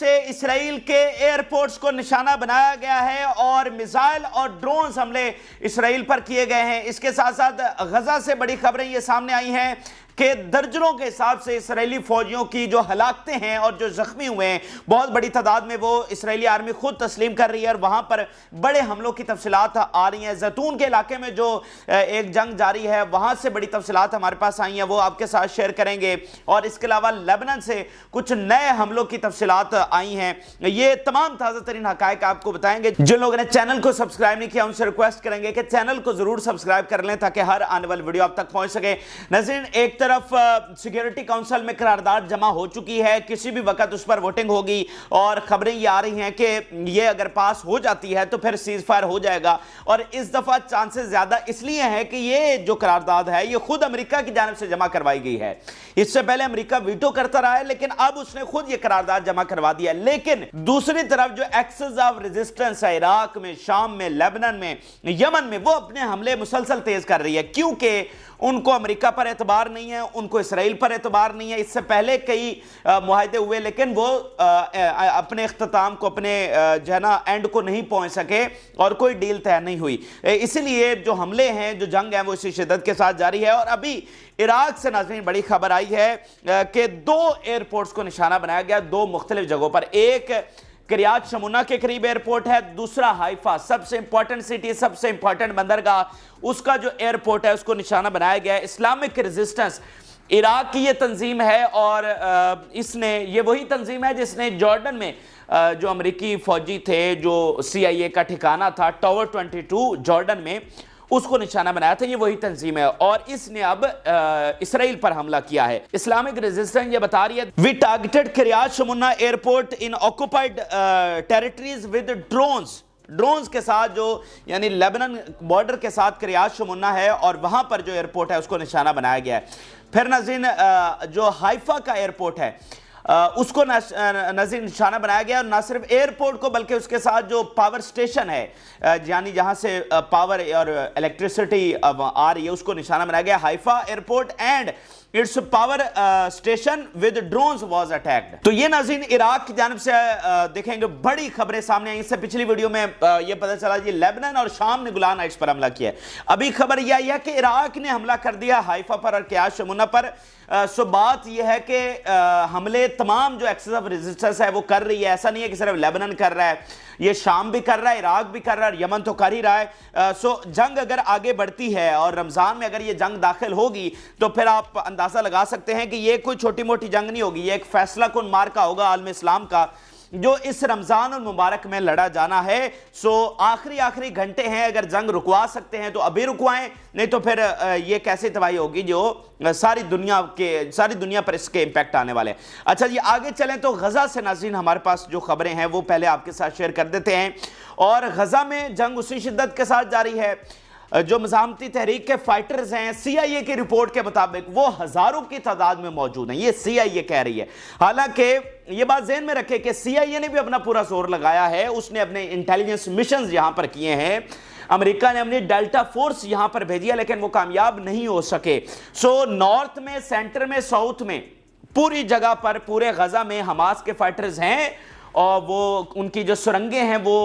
से इसराइल के एयरपोर्ट्स को निशाना बनाया गया है और मिसाइल और ड्रोन हमले इसराइल पर किए गए हैं। इसके साथ साथ गजा से बड़ी खबरें ये सामने आई हैं कि दर्जनों के हिसाब से इसराइली फौजियों की जो हलाकतें हैं और जो जख्मी हुए हैं, बहुत बड़ी तादाद में वो इसराइली आर्मी खुद तस्लीम कर रही है और वहां पर बड़े हमलों की तफसीलात आ रही हैं। जैतून के इलाके में जो एक जंग जारी है वहां से बड़ी तफसीलात हमारे पास आई हैं, वो आपके साथ शेयर करेंगे। और इसके अलावा लेबनान से कुछ नए हमलों की तफसीलात आई हैं। ये तमाम ताज़ा तरीन हकायक आपको बताएंगे। जिन लोगों ने चैनल को सब्सक्राइब नहीं किया उनसे रिक्वेस्ट करेंगे कि चैनल को जरूर सब्सक्राइब कर लें ताकि हर आने वाली वीडियो आप तक पहुंच सके। नाज़रीन, एक तरफ सिक्योरिटी काउंसिल में करारदाद जमा हो चुकी है, किसी भी वक्त उस पर वोटिंग होगी और खबरें ये आ रही हैं कि ये अगर पास हो जाती है तो फिर सीज फायर हो जाएगा। और इस दफा चांसेस ज्यादा इसलिए हैं कि ये जो करारदाद है ये खुद अमेरिका की जानिब से जमा करवाई गई है। इससे पहले अमेरिका वीटो करता रहा है, लेकिन अब उसने खुद ये करारदाद जमा करवा दिया। लेकिन दूसरी तरफ जो एक्सेस ऑफ रेजिस्टेंस है इराक में, शाम में, लेबनान में, यमन में, वो अपने हमले मुसलसल तेज कर रही है क्योंकि उनको अमेरिका पर एतबार नहीं है, उनको इसराइल पर एतबार नहीं है। इससे पहले कई मुआहदे हुए लेकिन वो अपने इख्तिताम को, अपने जो है ना एंड को नहीं पहुंच सके और कोई डील तय नहीं हुई। इसीलिए जो हमले हैं, जो जंग है, वो इसी शिद्दत के साथ जारी है। और अभी इराक से नाज़रीन बड़ी खबर आई है कि 2 एयरपोर्ट्स को निशाना बनाया गया 2 मुख्तलिफ जगहों पर। एक किरियात शमुना के करीब एयरपोर्ट है, दूसरा हाइफा, सबसे इंपॉर्टेंट सिटी, सबसे इंपॉर्टेंट बंदरगाह, उसका जो एयरपोर्ट है उसको निशाना बनाया गया है। इस्लामिक रेजिस्टेंस इराक की ये तंजीम है और इसने, ये वही तंजीम है जिसने जॉर्डन में जो अमेरिकी फौजी थे, जो CIA का ठिकाना था टावर 22 जॉर्डन में, उसको निशाना बनाया था। ये वही तंजीम है और इसने अब इसराइल पर हमला किया है। इस्लामिक रेजिस्टेंस ये बता रही है, we targeted Kiryat Shmona airport in occupied territories with drones के साथ, जो यानी लेबनान बॉर्डर के साथ किरियात शमुना है और वहां पर जो एयरपोर्ट है उसको निशाना बनाया गया है। फिर नाज़रीन जो हाइफा का एयरपोर्ट है उसको नाज़रीन निशाना बनाया गया। और न सिर्फ एयरपोर्ट को बल्कि उसके साथ जो पावर स्टेशन है, यानी जहां से पावर और इलेक्ट्रिसिटी आ रही है, उसको निशाना बनाया गया। Haifa airport and it's power station with drones was attacked. तो ये नाज़रीन इराक की जानिब से देखेंगे बड़ी खबरें सामने आई। इससे पिछली वीडियो में ये पता चला कि लेबनान और शाम ने गोलान हाइट्स पर हमला किया। अभी खबर यह आई है कि इराक ने हमला कर दिया हाइफा पर और किरियात शमुना पर। सो बात यह है कि हमले तमाम जो एक्सेस ऑफ रेजिस्टेंस है वो कर रही है। ऐसा नहीं है कि सिर्फ लेबनान कर रहा है, ये शाम भी कर रहा है, इराक भी कर रहा है, यमन तो कर ही रहा है। सो जंग अगर आगे बढ़ती है और रमजान में अगर ये जंग दाखिल होगी तो फिर आप अंदाजा लगा सकते हैं कि ये कोई छोटी मोटी जंग नहीं होगी, ये एक फैसला कुन मार्का होगा आलम इस्लाम का, जो इस रमजान और मुबारक में लड़ा जाना है। सो आखिरी घंटे हैं, अगर जंग रुकवा सकते हैं तो अभी रुकवाएं, नहीं तो फिर ये कैसे तबाही होगी जो सारी दुनिया पर इसके इंपैक्ट आने वाले हैं। अच्छा जी, आगे चलें तो गजा से नाज़रीन हमारे पास जो खबरें हैं वो पहले आपके साथ शेयर कर देते हैं। और गजा में जंग उसी शिद्दत के साथ जारी है। जो मज़ाहमती तहरीक के फाइटर्स हैं, CIA की रिपोर्ट के मुताबिक वो हजारों की तादाद में मौजूद हैं, ये CIA कह रही है। हालांकि ये बात ज़हन में रखें कि CIA ने भी अपना पूरा जोर लगाया है, उसने अपने इंटेलिजेंस मिशन यहां पर किए हैं। अमेरिका ने अपनी डेल्टा फोर्स यहां पर भेजी है लेकिन वो कामयाब नहीं हो सके। सो नॉर्थ में, सेंटर में, साउथ में, पूरी जगह पर, पूरे गजा में हमास के फाइटर्स हैं और वो उनकी जो सुरंगें हैं वो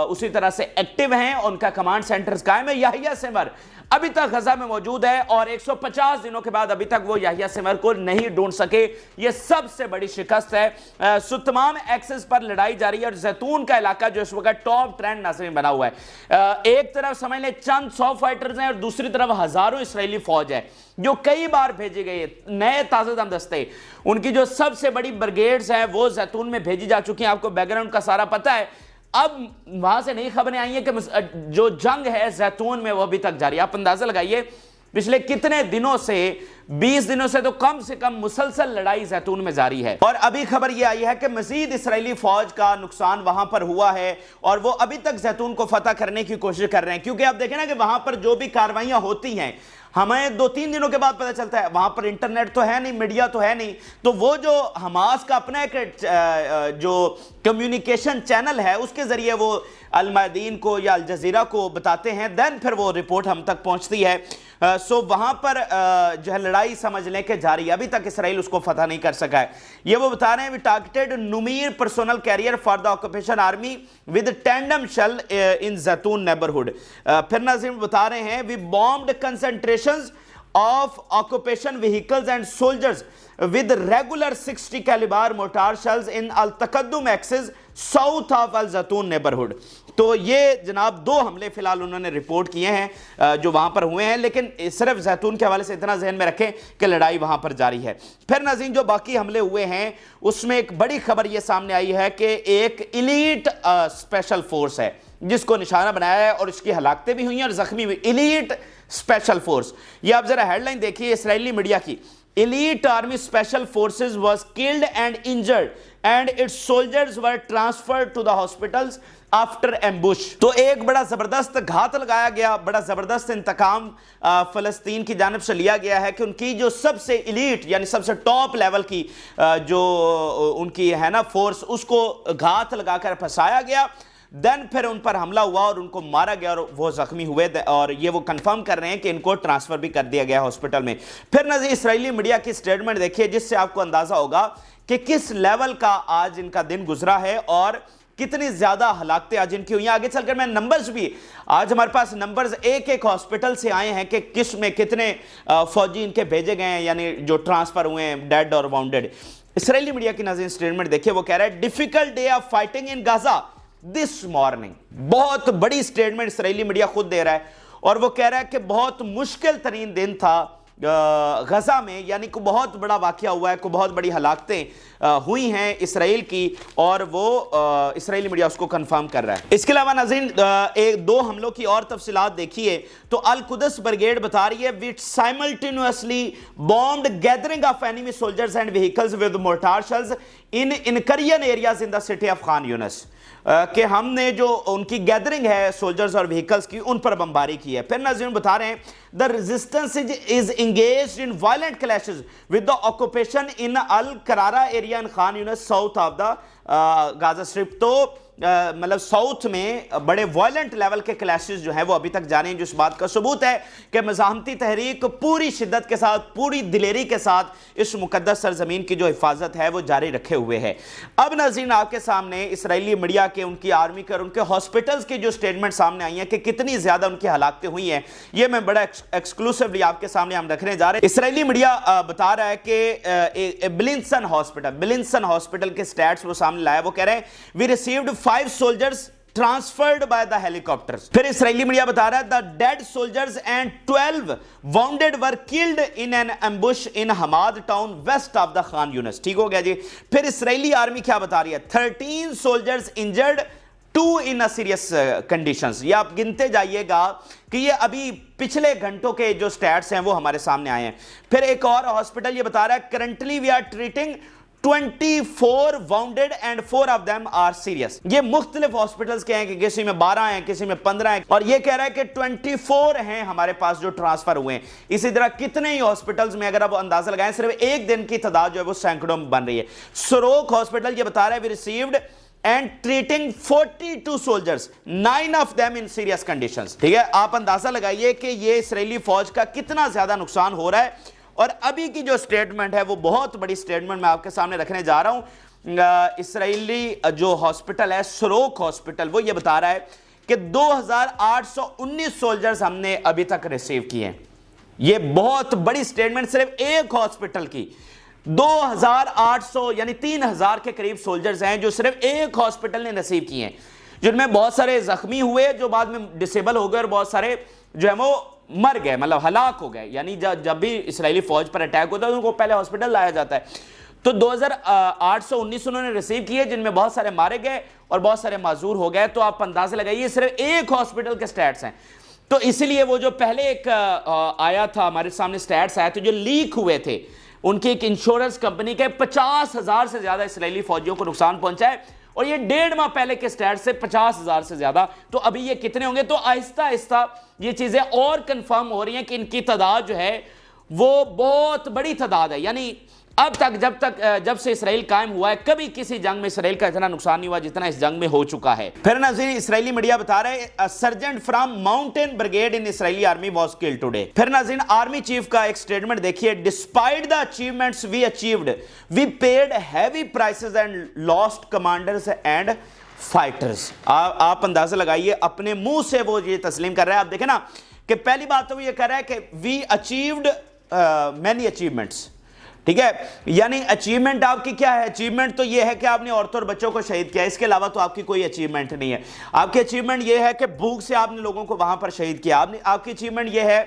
उसी तरह से एक्टिव हैं, उनका कमांड सेंटर्स कायम है। याहिया सिमर अभी तक गजा में मौजूद है और 150 दिनों के बाद अभी तक वो याहिया सिमर को नहीं ढूंढ सके। ये सबसे बड़ी शिकस्त है। तमाम एक्सेस पर लड़ाई जारी है और जैतून का इलाका जो इस वक्त टॉप ट्रेंड नाज़रीन बना हुआ है। एक तरफ समझ लें चंद 100 फाइटर्स हैं और दूसरी तरफ हजारों इसराइली फौज है जो कई बार भेजे गए नए ताज़ेदम दस्ते। उनकी जो सबसे बड़ी ब्रिगेड्स हैं वो जैतून में भेजी जा चुकी हैं, आपको बैकग्राउंड का सारा पता है। अब वहां से नई खबरें आई हैं कि जो जंग है जैतून में वो अभी तक जारी है। आप अंदाजा लगाइए पिछले कितने दिनों से, 20 दिनों से तो कम से कम मुसलसल लड़ाई जैतून में जारी है। और अभी खबर यह आई है कि मजीद इसराइली फौज का नुकसान वहां पर हुआ है और वो अभी तक जैतून को फतह करने की कोशिश कर रहे हैं। क्योंकि आप देखें ना कि वहां पर जो भी कार्रवाइयां होती हैं हमें 2-3 दिनों के बाद पता चलता है। वहां पर इंटरनेट तो है नहीं, मीडिया तो है नहीं, तो वो जो हमास का अपना एक जो कम्युनिकेशन चैनल है उसके जरिए वो अल मयादीन को या अल जजीरा को बताते हैं, देन फिर वो रिपोर्ट हम तक पहुंचती है। सो वहां पर जो है लड़ाई लड़ाई समझ लें कि जारी, अभी तक इसराइल उसको फतह नहीं कर सका है। ये वो बता रहे हैं, we targeted Namer personnel carrier for the occupation army with tandem shell in Zeitoun neighbourhood. फिर नाज़रीन बता रहे हैं, we bombed concentrations of occupation vehicles and soldiers with regular 60 caliber mortar shells in Al-Taqaddum axis south of Al-Zatoun neighborhood। तो ये जनाब 2 हमले फिलहाल उन्होंने रिपोर्ट किए हैं जो वहां पर हुए हैं, लेकिन सिर्फ जैतून के हवाले से इतना जहन में रखें कि लड़ाई वहां पर जारी है। फिर नाज़रीन जो बाकी हमले हुए हैं उसमें एक बड़ी खबर ये सामने आई है कि एक इलीट स्पेशल फोर्स है जिसको निशाना बनाया है और इसकी हलाकतें भी हुई हैं और जख्मी हुई। इलीट स्पेशल फोर्स, ये आप जरा हेडलाइन देखिए इसराइली मीडिया की, elite army special forces was killed and injured and its soldiers were transferred to the hospitals after ambush। तो एक बड़ा जबरदस्त घात लगाया गया, बड़ा जबरदस्त इंतकाम फलस्तीन की जानिब से लिया गया है कि उनकी जो सबसे इलीट यानी सबसे टॉप लेवल की जो उनकी है ना फोर्स, उसको घात लगाकर फंसाया गया। देन फिर उन पर हमला हुआ और उनको मारा गया और वो जख्मी हुए और ये वो कंफर्म कर रहे हैं कि इनको ट्रांसफर भी कर दिया गया हॉस्पिटल में। फिर नज़र इसराइली मीडिया की स्टेटमेंट देखिए जिससे आपको अंदाजा होगा कि किस लेवल का आज इनका दिन गुजरा है और कितनी ज्यादा हलाकतें आज इनकी हुई। आगे चलकर मैं नंबर्स भी, आज हमारे पास नंबर्स एक एक हॉस्पिटल से आए हैं कि किस में कितने फौजी इनके भेजे गए हैं यानी जो ट्रांसफर हुए हैं डेड और वाउंडेड। इसराइली मीडिया की नज़र स्टेटमेंट देखिए, वो कह रहा है difficult day of fighting in Gaza this morning. बहुत बड़ी स्टेटमेंट इसराइली मीडिया खुद दे रहा है और वो कह रहा है कि बहुत मुश्किल तरीन दिन था गजा में, यानी को बहुत बड़ा वाकया हुआ है, को बहुत बड़ी हलाकतें हुई हैं इसराइल की और वो इसराइली मीडिया उसको कंफर्म कर रहा है। इसके अलावा नाज़रीन एक 2 हमलों की और तफसीलात देखिए तो अल कुदस ब्रिगेड बता रही है which simultaneously bombed gathering of enemy soldiers and vehicles with mortar shells in Inkarian areas in the city of Khan Younis, कि हमने जो उनकी गैदरिंग है सोल्जर्स और व्हीकल्स की उन पर बमबारी की है। फिर नाज़रीन बता रहे हैं the resistance is engaged in violent clashes with the occupation in Al Qarara area in Khan Younis south of the Gaza Strip. तो मतलब साउथ में बड़े वायलेंट लेवल के क्लैशेस जो हैं वो अभी तक जारी हैं, जो इस बात का सबूत है कि मज़ाहमती तहरीक पूरी शिद्दत के साथ पूरी दिलेरी के साथ इस मुकद्दस सरजमीन की जो हिफाजत है वो जारी रखे हुए है। अब नाज़रीन आपके सामने इसराइली मीडिया के, उनकी आर्मी के और उनके हॉस्पिटल्स की जो स्टेटमेंट सामने आई हैं कि कितनी ज़्यादा उनकी हलाकतें हुई हैं, ये मैं बड़ा एक्सक्लूसिवली आपके सामने हम रखने जा रहे हैं। इसराइली मीडिया बता रहा है कि बिलिंसन हॉस्पिटल के स्टैट्स वो सामने लाया, वो कह रहे हैं we received 5 soldiers transferred by the helicopters। फिर इसराइली मीडिया बता रहा है the dead soldiers and 12 wounded were killed in an ambush in Hamad town west of the Khan Younis. ठीक हो गया जी। फिर इसराइली आर्मी क्या बता रही है, 13 soldiers injured, 2 in a serious conditions। ये आप गिनते जाइएगा कि ये अभी पिछले घंटों के जो स्टैट्स हैं वो हमारे सामने आए हैं। फिर एक और हॉस्पिटल ये बता रहा है currently we are treating 24 wounded and 4 of them are serious। ये मुख्तलिफ हॉस्पिटल्स के हैं कि किसी में 12 हैं, किसी में 15 हैं और ये कह रहा है कि 24 हैं हमारे पास जो ट्रांसफर हुए हैं। इसी तरह कितने ही हॉस्पिटल्स में अगर आप अंदाजा लगाएं सिर्फ एक दिन की तादाद जो है वो सैकड़ों में बन रही है। सरोक हॉस्पिटल ये बता रहा है we received and treating 42 soldiers, 9 of them in serious conditions। ठीक है, आप अंदाजा लगाइए कि ये इसराइली फौज का कितना ज्यादा नुकसान हो रहा है। और अभी की जो स्टेटमेंट है वो बहुत बड़ी स्टेटमेंट मैं आपके सामने रखने जा रहा हूं। इसराइली जो हॉस्पिटल है सरोक हॉस्पिटल, वो ये बता रहा है कि 2819 सोल्जर्स हमने अभी तक रिसीव किए हैं। ये बहुत बड़ी स्टेटमेंट सिर्फ एक हॉस्पिटल की। 2800 यानी 3000 के करीब सोल्जर्स हैं जो सिर्फ एक हॉस्पिटल ने रिसीव किए हैं, जिनमें बहुत सारे जख्मी हुए जो बाद में डिसेबल हो गए और बहुत सारे जो है वो मर गए, मतलब हलाक हो गए। यानी जब भी इसराइली फौज पर अटैक होता है उनको पहले हॉस्पिटल लाया जाता है। तो 2819 उन्होंने रिसीव किए जिनमें बहुत सारे मारे गए और बहुत सारे माजूर हो गए। तो आप अंदाजा लगाइए सिर्फ एक हॉस्पिटल के स्टैट्स हैं। तो इसीलिए वो जो पहले एक आया था हमारे सामने स्टैट्स आए थे जो लीक हुए थे, उनकी एक इंश्योरेंस कंपनी के 50,000 से ज्यादा इसराइली फौजियों को नुकसान पहुंचा है और ये 1.5 माह पहले के स्टैट से 50,000 से ज्यादा। तो अभी ये कितने होंगे? तो आहिस्ता आहिस्ता ये चीजें और कंफर्म हो रही हैं कि इनकी तादाद जो है वो बहुत बड़ी तादाद है। यानी अब तक जब से इसराइल कायम हुआ है, कभी किसी जंग में इसराइल का इतना नुकसान नहीं हुआ जितना इस जंग में हो चुका है। फिर नाज़रीन, इसराइली मीडिया बता रहे हैं sergeant from mountain brigade in Israeli army was killed today. फिर नाज़रीन, आर्मी चीफ का एक स्टेटमेंट देखिए, despite the achievements we achieved, we paid heavy prices and lost commanders and fighters. आप अंदाजा लगाइए, अपने मुंह से वो ये तस्लीम कर रहा है। आप देखें ना कि पहली बात तो ये कह रहा है कि वी अचीव्ड मैनी अचीवमेंट्स, ठीक है, यानी अचीवमेंट आपकी क्या है? अचीवमेंट तो ये है कि आपने औरतों और बच्चों को शहीद किया, इसके अलावा तो आपकी कोई अचीवमेंट नहीं है। आपकी अचीवमेंट ये है कि भूख से आपने लोगों को वहां पर शहीद किया। आपकी अचीवमेंट ये है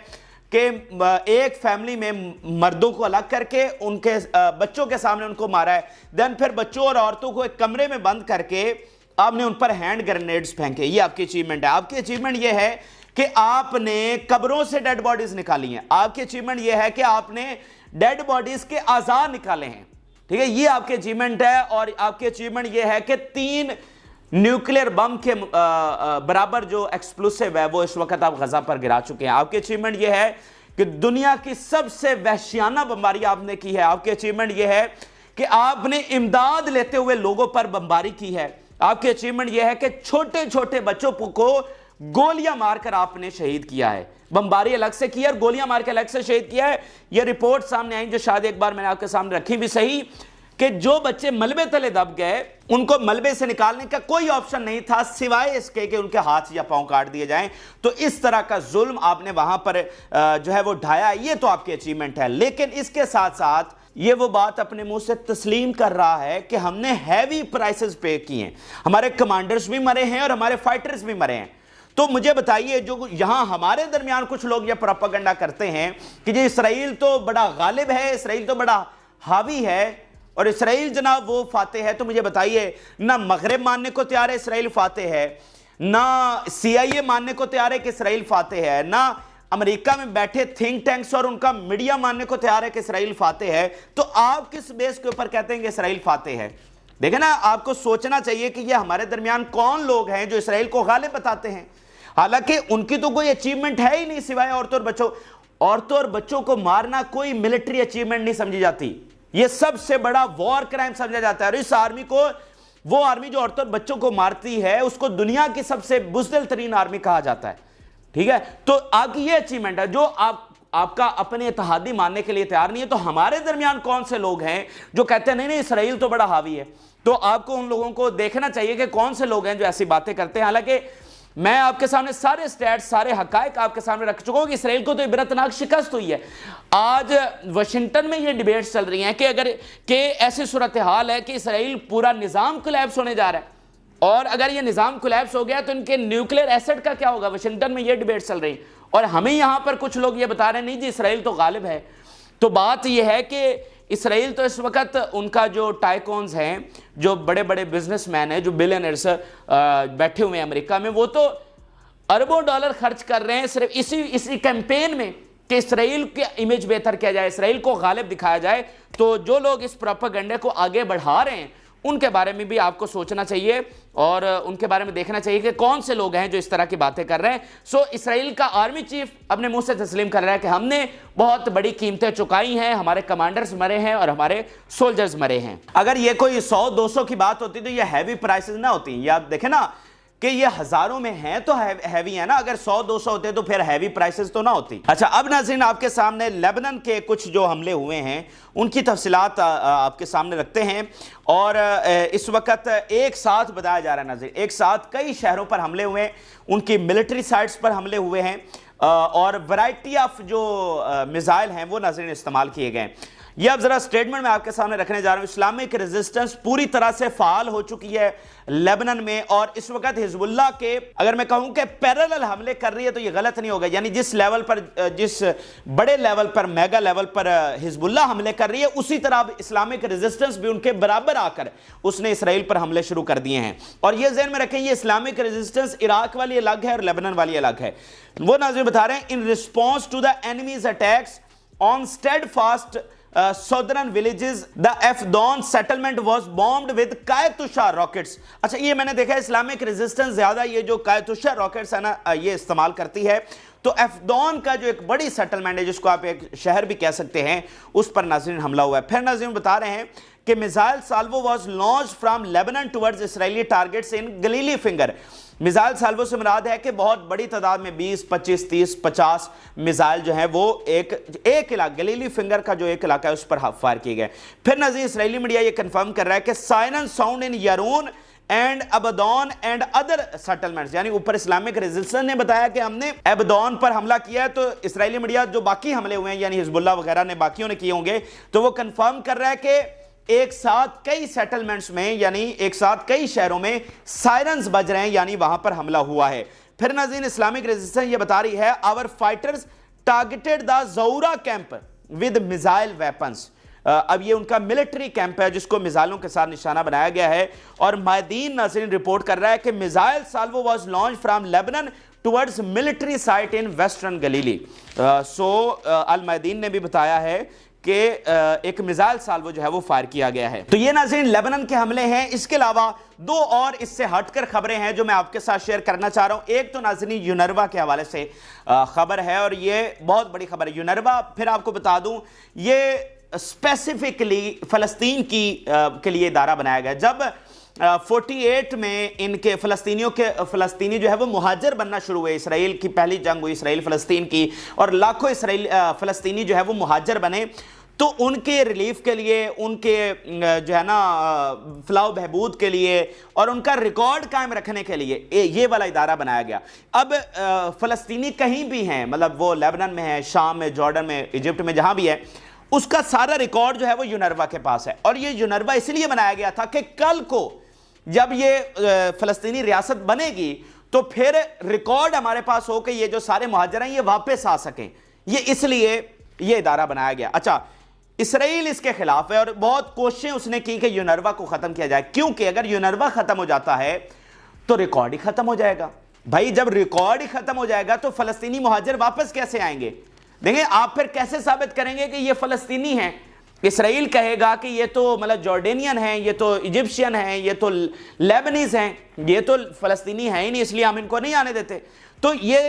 कि एक फैमिली में मर्दों को अलग करके उनके बच्चों के सामने उनको मारा है, देन फिर बच्चों और औरतों को एक कमरे में बंद करके आपने उन पर हैंड ग्रेनेड्स फेंके। ये आपकी अचीवमेंट है। आपकी अचीवमेंट ये है कि आपने कब्रों से डेड बॉडीज निकाली हैं। आपकी अचीवमेंट ये है कि आपने डेड बॉडीज के आज़ाद निकाले हैं, ठीक है, ये आपके अचीवमेंट है। और आपके अचीवमेंट ये है कि 3 न्यूक्लियर बम के बराबर जो एक्सप्लोसिव है वो इस वक्त आप गजा पर गिरा चुके हैं। आपके अचीवमेंट ये है कि दुनिया की सबसे वहशियाना बमबारी आपने की है। आपके अचीवमेंट ये है कि आपने इमदाद लेते हुए लोगों पर बमबारी की है। आपके अचीवमेंट यह है कि छोटे छोटे बच्चों को गोलियां मारकर आपने शहीद किया है। बमबारी अलग से की है और गोलियां मार के अलग से शहीद किया है। यह रिपोर्ट सामने आई जो शायद एक बार मैंने आपके सामने रखी भी सही, कि जो बच्चे मलबे तले दब गए उनको मलबे से निकालने का कोई ऑप्शन नहीं था सिवाय इसके कि उनके हाथ या पांव काट दिए जाएं। तो इस तरह का जुल्म आपने वहां पर जो है वो ढाया, ये तो आपकी अचीवमेंट है। लेकिन इसके साथ साथ ये वो बात अपने मुंह से तस्लीम कर रहा है कि हमने हैवी प्राइसेस पे किए हैं, हमारे कमांडर्स भी मरे हैं और हमारे फाइटर्स भी मरे हैं। तो मुझे बताइए, जो यहां हमारे दरमियान कुछ लोग ये प्रोपेगेंडा करते हैं कि जी इसराइल तो बड़ा गालिब है, इसराइल तो बड़ा हावी है और इसराइल जनाब वो फातेह है, तो मुझे बताइए, ना मगरिब मानने को तैयार है इसराइल फातेह है, ना CIA मानने को तैयार है कि इसराइल फातेह है, ना अमेरिका में बैठे थिंक टैंक्स और उनका मीडिया मानने को तैयार है कि इसराइल फातेह है। तो आप किस बेस के ऊपर कहते हैं कि इसराइल फातेह है? देखें ना, आपको सोचना चाहिए कि ये हमारे दरमियान कौन लोग हैं जो इसराइल को गालिब बताते हैं, हालांकि उनकी तो कोई अचीवमेंट है ही नहीं सिवाय औरतों और बच्चों को मारना कोई मिलिट्री अचीवमेंट नहीं समझी जाती, ये सबसे बड़ा वॉर क्राइम समझा जाता है। और इस आर्मी को, वो आर्मी जो औरतों और बच्चों को मारती है, उसको दुनिया की सबसे बुज़दिल तरीन आर्मी कहा जाता है, ठीक है। तो आपकी ये अचीवमेंट है जो आपका अपने इत्तेहादी मानने के लिए तैयार नहीं है। तो हमारे दरमियान कौन से लोग हैं जो कहते हैं नहीं नहीं इसराइल तो बड़ा हावी है? तो आपको उन लोगों को देखना चाहिए कि कौन से लोग हैं जो ऐसी बातें करते हैं। हालांकि मैं आपके सामने सारे स्टैट्स, सारे हकायक आपके सामने रख चुका हूं कि इसराइल को तो इबरतनाक शिकस्त हुई है। आज वाशिंगटन में ये डिबेट्स चल रही हैं कि ऐसी सूरत हाल है कि इसराइल पूरा निज़ाम कोलैप्स होने जा रहा है, और अगर ये निज़ाम कोलैप्स हो गया तो इनके न्यूक्लियर एसेट का क्या होगा। वाशिंगटन में ये डिबेट चल रही, और हमें यहाँ पर कुछ लोग ये बता रहे हैं नहीं जी इसराइल तो गालिब है। तो बात यह है कि इसराइल तो इस वक्त उनका जो टाइकॉन्स हैं, जो बड़े बड़े बिजनेसमैन हैं, जो बिलियनर्स बैठे हुए हैं अमेरिका में, वो तो अरबों डॉलर खर्च कर रहे हैं सिर्फ इसी कैंपेन में कि इसराइल की इमेज बेहतर किया जाए, इसराइल को गालिब दिखाया जाए। तो जो लोग इस प्रोपेगेंडे को आगे बढ़ा रहे हैं उनके बारे में भी आपको सोचना चाहिए और उनके बारे में देखना चाहिए कि कौन से लोग हैं जो इस तरह की बातें कर रहे हैं। सो इसराइल का आर्मी चीफ अपने मुंह से तस्लीम कर रहा है कि हमने बहुत बड़ी कीमतें चुकाई हैं, हमारे कमांडर्स मरे हैं और हमारे सोल्जर्स मरे हैं। अगर ये कोई 100-200 की बात होती तो ये हैवी प्राइसेस ना होती। ये आप देखें ना कि ये हजारों में हैं तो हैवी है ना, अगर 100-200 होते तो फिर हैवी प्राइसेस तो ना होती। अच्छा, अब नाज़रीन आपके सामने लेबनान के कुछ जो हमले हुए हैं उनकी तफसीलात आपके सामने रखते हैं। और इस वक्त एक साथ बताया जा रहा है नाज़रीन, एक साथ कई शहरों पर हमले हुए हैं, उनकी मिलिट्री साइट्स पर हमले हुए हैं और वैरायटी ऑफ जो मिसाइल हैं वो नाज़रीन इस्तेमाल किए गए। ये अब जरा स्टेटमेंट में आपके सामने रखने जा रहा हूं। इस्लामिक रेजिस्टेंस पूरी तरह से फाल हो चुकी है लेबनान में, और इस वक्त हिजबुल्लाह के, अगर मैं कहूं कि पैरेलल हमले कर रही है तो ये गलत नहीं होगा। यानी जिस लेवल पर, जिस बड़े लेवल पर, मेगा लेवल पर हिजबुल्लाह हमले कर रही है, उसी तरह अब इस्लामिक रेजिस्टेंस भी उनके बराबर आकर उसने इसराइल पर हमले शुरू कर दिए हैं। और ये ज़हन में रखें, ये इस्लामिक रेजिस्टेंस इराक वाली अलग है और लेबनान वाली अलग है। वो नाज़रीन बता रहे हैं, in response to the enemies attacks on steadfast southern villages the Afdon settlement was bombed with Katyusha rockets. अच्छा, ये मैंने देखा इस्लामिक रेजिस्टेंस ज्यादा ये जो कायतुशा रॉकेट्स है ना ये इस्तेमाल करती है। तो अफदौन का जो एक बड़ी सेटलमेंट है जिसको आप एक शहर भी कह सकते हैं उस पर नाज़रीन हमला हुआ है। फिर नाज़रीन बता रहे हैं कि missile salvo was launch from Lebanon towards Israeli targets in Galilee finger. Missile Salvo से मुराद है कि बहुत बड़ी तादाद में 20, 25, 30, 50 मिसाइल जो है वो एक इलाका गलीली फिंगर का जो एक इलाका है उस पर फायर किए गए। फिर नाज़रीन इसराइली मीडिया ये कंफर्म कर रहा है कि siren sound in Yaroun and Abdon and other settlements, यानी ऊपर इस्लामिक रेजिस्टेंस ने बताया कि हमने अबदौन पर हमला किया है, तो इसराइली मीडिया जो बाकी हमले हुए हैं यानी हिजबुल्लाह वगैरह ने बाकियों ने किए होंगे तो वो कंफर्म कर रहा है कि एक साथ कई सेटलमेंट्स में यानी एक साथ कई शहरों में सायरन्स बज रहे हैं यानी वहां पर हमला हुआ है। फिर नाज़रीन इस्लामिक रेजिस्टेंस ये बता रही है our fighters targeted the Zaoura camp with missile weapons. अब ये उनका मिलिट्री कैंप है जिसको मिसाइलों के साथ निशाना बनाया गया है। और मायदीन नाज़रीन रिपोर्ट कर रहा है कि missile salvo was launch from Lebanon towards military site in western Galilee. Al Mayadeen ने भी बताया है कि एक मिसाइल साल्वो जो है वो फायर किया गया है। तो ये नाज़रीन लेबनान के हमले हैं। इसके अलावा दो और इससे हटकर खबरें हैं जो मैं आपके साथ शेयर करना चाह रहा हूं। एक तो नाज़रीन यूनरवा के हवाले से खबर है और ये बहुत बड़ी खबर है। यूनरवा फिर आपको बता दूं ये स्पेसिफिकली फ़लस्तीन के लिए इदारा बनाया गया। जब 48 में इनके फ़लस्तीनी जो है वो मुहाजिर बनना शुरू हुए, इसराइल की पहली जंग हुई इसराइल फ़लस्तीन की और लाखों फ़लस्तीनी जो है वो मुहाजिर बने, तो उनके रिलीफ के लिए उनके जो है ना फलाह बहबूद के लिए और उनका रिकॉर्ड कायम रखने के लिए ये वाला इदारा बनाया गया। अब फ़लस्तीनी कहीं भी हैं, मतलब वो लेबनान में है, शाम में, जॉर्डन में, इजिप्ट में, जहाँ भी है, उसका सारा रिकॉर्ड जो है वो यूनरवा के पास है। और ये यूनरवा इसलिए बनाया गया था कि कल को जब ये फ़लस्तीनी रियासत बनेगी तो फिर रिकॉर्ड हमारे पास हो कि ये जो सारे मुहाजिर हैं ये वापस आ सकें, ये इसलिए ये इदारा बनाया गया। अच्छा, इसराइल इसके खिलाफ है और बहुत कोशिशें उसने की कि यूनरवा को ख़त्म किया जाए, क्योंकि अगर यूनरवा ख़त्म हो जाता है तो रिकॉर्ड ही ख़त्म हो जाएगा। भाई जब रिकॉर्ड ही ख़त्म हो जाएगा तो फ़लस्तीनी मुहाजिर वापस कैसे आएंगे? देखिए आप फिर कैसे साबित करेंगे कि ये फ़लस्तीनी हैं? इसराइल कहेगा कि ये तो मतलब जॉर्डेनियन हैं, ये तो इजिप्शियन हैं, ये तो लेबनीज हैं, ये तो फ़लस्तीनी हैं ही नहीं, इसलिए हम इनको नहीं आने देते। तो ये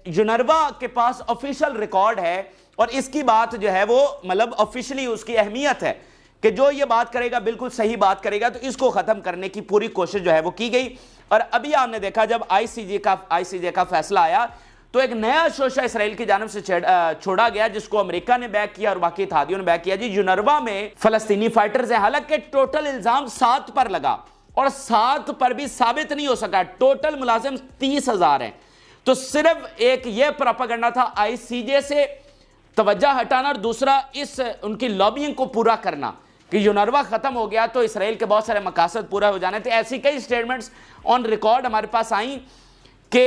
यूनरवा के पास ऑफिशियल रिकॉर्ड है और इसकी बात जो है वो मतलब ऑफिशियली उसकी अहमियत है कि जो ये बात करेगा बिल्कुल सही बात करेगा, तो इसको ख़त्म करने की पूरी कोशिश जो है वो की गई। और अभी आपने देखा जब आईसीजे का फैसला आया तो एक नया शोशा इसराइल की जानिब से छोड़ा गया जिसको अमेरिका ने बैक किया और बाकी इत्तेहादियों ने बैक किया। जी यूनरवा में फ़लस्तीनी फाइटर्स हैं, हालांकि टोटल इल्ज़ाम 7 पर लगा और 7 पर भी साबित नहीं हो सका। टोटल मुलाजिम 30,000 हैं। तो सिर्फ एक ये प्रोपेगेंडा था आईसीजे से तवज्जो हटाना और दूसरा इस उनकी लॉबिंग को पूरा करना कि यूनरवा ख़त्म हो गया तो इसराइल के बहुत सारे मकासद पूरा हो जाने थे। ऐसी कई स्टेटमेंट्स ऑन रिकॉर्ड हमारे पास आई कि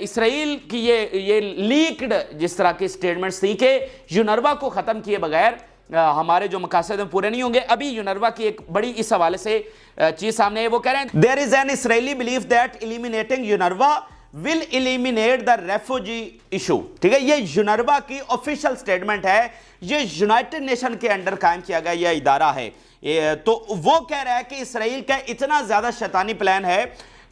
इसराइल की ये लीक्ड जिस तरह की स्टेटमेंट्स थी कि यूनरवा को ख़त्म किए बगैर हमारे जो मकासद पूरे नहीं होंगे। अभी यूनरवा की एक बड़ी इस हवाले से चीज़ सामने है, वो कह रहे हैं there is an Israeli belief that eliminating यूनरवा will eliminate the refugee issue. ठीक है, ये यूनरवा की ऑफिशियल स्टेटमेंट है, ये यूनाइटेड नेशन के अंडर कायम किया गया यह इदारा है। तो वो कह रहा है कि इसराइल का इतना ज़्यादा शैतानी प्लान है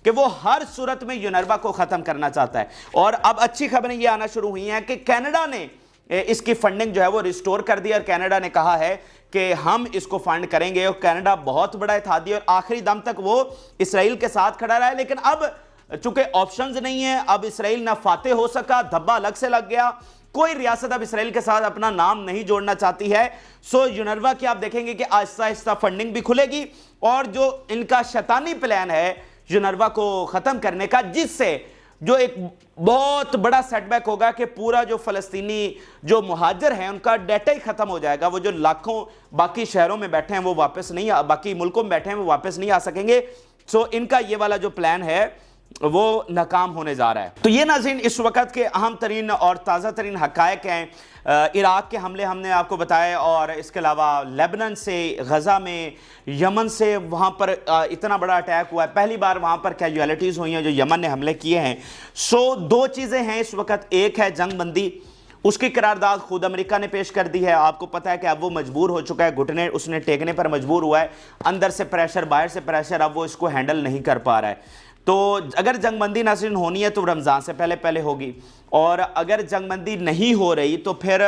कि वो हर सूरत में यूनरवा को ख़त्म करना चाहता है। और अब अच्छी खबरें ये आना शुरू हुई हैं कि कनाडा ने इसकी फंडिंग जो है वो रिस्टोर कर दी और कनाडा ने कहा है कि हम इसको फंड करेंगे। और कनाडा बहुत बड़ा इत्तेहादी और आखिरी दम तक वो इसराइल के साथ खड़ा रहा है, लेकिन अब चूंकि ऑप्शंस नहीं है, अब इसराइल ना फाते हो सका, धब्बा अलग से लग गया, कोई रियासत अब इसराइल के साथ अपना नाम नहीं जोड़ना चाहती है। सो यूनरवा की आप देखेंगे कि आहिस्ता आहिस्ता फंडिंग भी खुलेगी और जो इनका शैतानी प्लान है यूनरवा को ख़त्म करने का, जिससे जो एक बहुत बड़ा सेटबैक होगा कि पूरा जो फ़लस्तीनी जो मुहाजिर हैं उनका डाटा ही ख़त्म हो जाएगा। वो जो लाखों बाकी शहरों में बैठे हैं वो वापस नहीं बाकी मुल्कों में बैठे हैं वो वापस नहीं आ सकेंगे। सो इनका ये वाला जो प्लान है वो नाकाम होने जा रहा है। तो ये नाज़रीन इस वक्त के अहम तरीन और ताज़ा तरीन हक़ाइक़ हैं। इराक़ के हमले हमने आपको बताए और इसके अलावा लेबनान से, गज़ा में, यमन से वहाँ पर इतना बड़ा अटैक हुआ है, पहली बार वहाँ पर कैजुअलिटीज़ हुई हैं जो यमन ने हमले किए हैं। सो दो चीज़ें हैं इस वक्त, एक है जंग बंदी उसकी करारदाद खुद अमेरिका ने पेश कर दी है। आपको पता है कि अब वो मजबूर हो चुका है, घुटने उसने टेकने पर मजबूर हुआ है, अंदर से प्रेशर बाहर से प्रेशर, अब वो इसको हैंडल नहीं कर पा रहा है। तो अगर जंगबंदी नाज़रीन होनी है तो रमज़ान से पहले पहले होगी, और अगर जंगबंदी नहीं हो रही तो फिर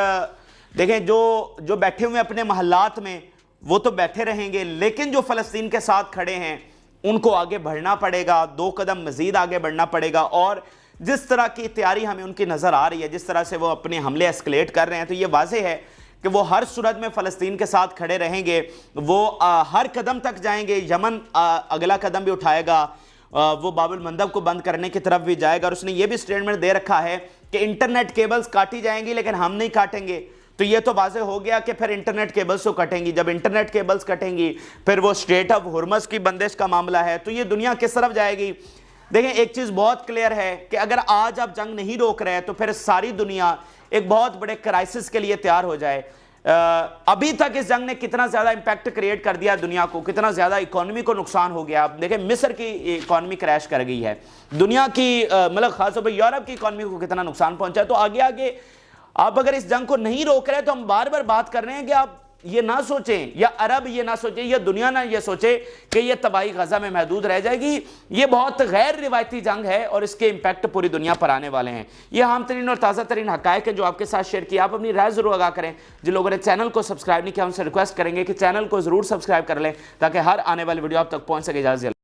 देखें जो बैठे हुए अपने महल्लात में वो तो बैठे रहेंगे, लेकिन जो फ़लस्तीन के साथ खड़े हैं उनको आगे बढ़ना पड़ेगा, 2 कदम मज़ीद आगे बढ़ना पड़ेगा। और जिस तरह की तैयारी हमें उनकी नज़र आ रही है, जिस तरह से वो अपने हमले एस्केलेट कर रहे हैं, तो ये वाज़ेह है कि वो हर सूरत में फ़लस्तीन के साथ खड़े रहेंगे। वो हर कदम तक जाएंगे, यमन अगला कदम भी उठाएगा, वो बाबुल मंदब को बंद करने की तरफ भी जाएगा। और उसने ये भी स्टेटमेंट दे रखा है कि इंटरनेट केबल्स काटी जाएंगी लेकिन हम नहीं काटेंगे। तो ये तो वाज़ेह हो गया कि फिर इंटरनेट केबल्स तो कटेंगी। जब इंटरनेट केबल्स कटेंगी फिर वो स्ट्रेट ऑफ हुर्मस की बंदिश का मामला है, तो ये दुनिया किस तरफ जाएगी। देखें, एक चीज़ बहुत क्लियर है कि अगर आज आप जंग नहीं रोक रहे हैं तो फिर सारी दुनिया एक बहुत बड़े क्राइसिस के लिए तैयार हो जाए। अभी तक इस जंग ने कितना ज़्यादा इम्पैक्ट क्रिएट कर दिया दुनिया को, कितना ज़्यादा इकोनॉमी को नुकसान हो गया। आप देखें, मिस्र की इकोनॉमी क्रैश कर गई है, दुनिया की मतलब खासतौर पर यूरोप की इकोनॉमी को कितना नुकसान पहुंचा। तो आगे आगे आप अगर इस जंग को नहीं रोक रहे तो हम बार बार बात कर रहे हैं कि आप ये ना सोचें, या अरब ये ना सोचे, या दुनिया ना ये सोचे कि ये तबाही गजा में महदूद रह जाएगी। ये बहुत गैर रिवायती जंग है और इसके इम्पैक्ट पूरी दुनिया पर आने वाले हैं। ये अहम तरीन और ताज़ा तरीन हक़ाइक़ है जो आपके साथ शेयर किया। आप अपनी राय ज़रूर आगाह करें। जिन लोगों ने चैनल को सब्सक्राइब नहीं किया उनसे रिक्वेस्ट करेंगे कि चैनल को ज़रूर सब्सक्राइब कर लें ताकि हर आने वाली वीडियो आप तक पहुँच सके। इजाज़त।